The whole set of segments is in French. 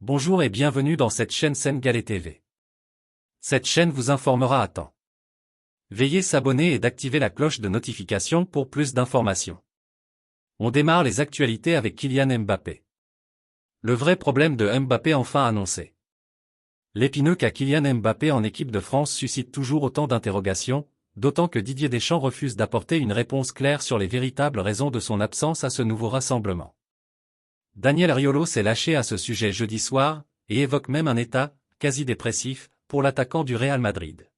Bonjour et bienvenue dans cette chaîne Sénégalais TV. Cette chaîne vous informera à temps. Veuillez s'abonner et d'activer la cloche de notification pour plus d'informations. On démarre les actualités avec Kylian Mbappé. Le vrai problème de Mbappé enfin annoncé. L'épineux cas Kylian Mbappé en équipe de France suscite toujours autant d'interrogations, d'autant que Didier Deschamps refuse d'apporter une réponse claire sur les véritables raisons de son absence à ce nouveau rassemblement. Daniel Riolo s'est lâché à ce sujet jeudi soir, et évoque même un état, quasi dépressif, pour l'attaquant du Real Madrid.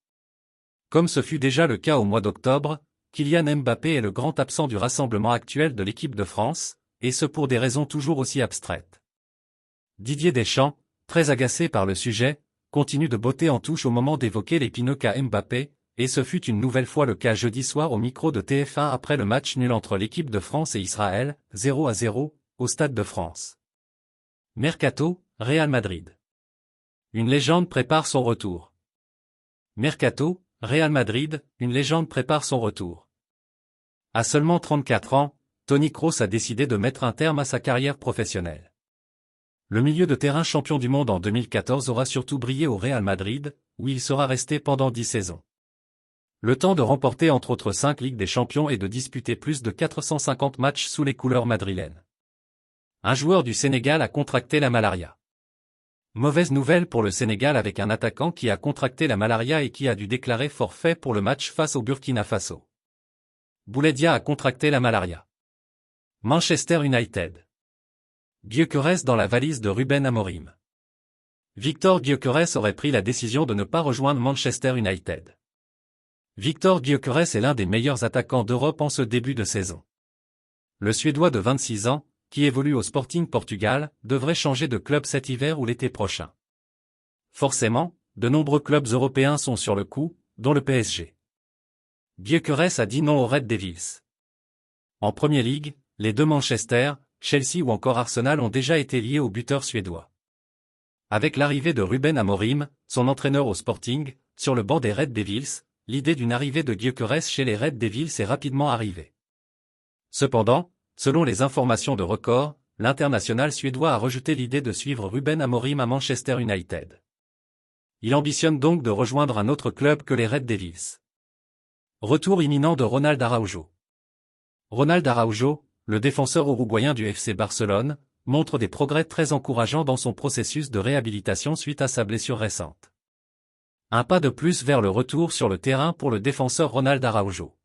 Comme ce fut déjà le cas au mois d'octobre, Kylian Mbappé est le grand absent du rassemblement actuel de l'équipe de France, et ce pour des raisons toujours aussi abstraites. Didier Deschamps, très agacé par le sujet, continue de botter en touche au moment d'évoquer l'épineux cas Mbappé, et ce fut une nouvelle fois le cas jeudi soir au micro de TF1 après le match nul entre l'équipe de France et Israël, 0-0, au Stade de France. Mercato, Real Madrid. Une légende prépare son retour. Mercato, Real Madrid, une légende prépare son retour. À seulement 34 ans, Toni Kroos a décidé de mettre un terme à sa carrière professionnelle. Le milieu de terrain champion du monde en 2014 aura surtout brillé au Real Madrid, où il sera resté pendant 10 saisons. Le temps de remporter entre autres 5 Ligues des Champions et de disputer plus de 450 matchs sous les couleurs madrilènes. Un joueur du Sénégal a contracté la malaria. Mauvaise nouvelle pour le Sénégal avec un attaquant qui a contracté la malaria et qui a dû déclarer forfait pour le match face au Burkina Faso. Boulaye a contracté la malaria. Manchester United. Gyökeres dans la valise de Ruben Amorim. Victor Gyökeres aurait pris la décision de ne pas rejoindre Manchester United. Victor Gyökeres est l'un des meilleurs attaquants d'Europe en ce début de saison. Le Suédois de 26 ans, qui évolue au Sporting Portugal, devrait changer de club cet hiver ou l'été prochain. Forcément, de nombreux clubs européens sont sur le coup, dont le PSG. Gyökeres a dit non aux Red Devils. En Premier League, les deux Manchester, Chelsea ou encore Arsenal ont déjà été liés au buteur suédois. Avec l'arrivée de Ruben Amorim, son entraîneur au Sporting, sur le banc des Red Devils, l'idée d'une arrivée de Gyökeres chez les Red Devils est rapidement arrivée. Cependant, selon les informations de Record, l'international suédois a rejeté l'idée de suivre Ruben Amorim à Manchester United. Il ambitionne donc de rejoindre un autre club que les Red Devils. Retour imminent de Ronald Araujo. Ronald Araujo, le défenseur uruguayen du FC Barcelone, montre des progrès très encourageants dans son processus de réhabilitation suite à sa blessure récente. Un pas de plus vers le retour sur le terrain pour le défenseur Ronald Araujo.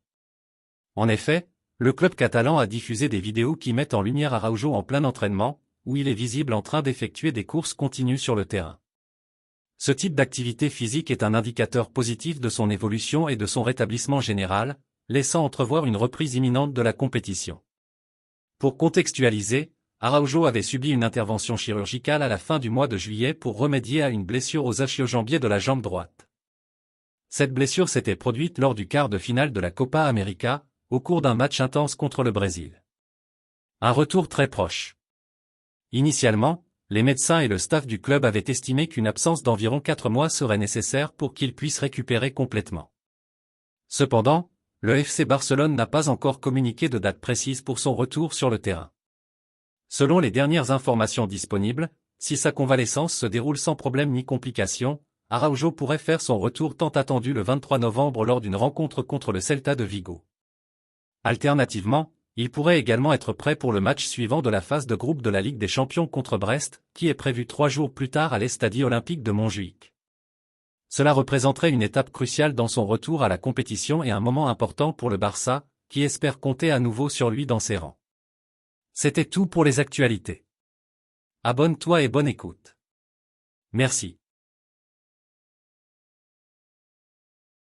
En effet, le club catalan a diffusé des vidéos qui mettent en lumière Araujo en plein entraînement, où il est visible en train d'effectuer des courses continues sur le terrain. Ce type d'activité physique est un indicateur positif de son évolution et de son rétablissement général, laissant entrevoir une reprise imminente de la compétition. Pour contextualiser, Araujo avait subi une intervention chirurgicale à la fin du mois de juillet pour remédier à une blessure aux ischio-jambiers de la jambe droite. Cette blessure s'était produite lors du quart de finale de la Copa América, au cours d'un match intense contre le Brésil. Un retour très proche. Initialement, les médecins et le staff du club avaient estimé qu'une absence d'environ 4 mois serait nécessaire pour qu'il puisse récupérer complètement. Cependant, le FC Barcelone n'a pas encore communiqué de date précise pour son retour sur le terrain. Selon les dernières informations disponibles, si sa convalescence se déroule sans problème ni complication, Araujo pourrait faire son retour tant attendu le 23 novembre lors d'une rencontre contre le Celta de Vigo. Alternativement, il pourrait également être prêt pour le match suivant de la phase de groupe de la Ligue des Champions contre Brest, qui est prévu 3 jours plus tard à l'Estadi Olympique de Montjuïc. Cela représenterait une étape cruciale dans son retour à la compétition et un moment important pour le Barça, qui espère compter à nouveau sur lui dans ses rangs. C'était tout pour les actualités. Abonne-toi et bonne écoute. Merci.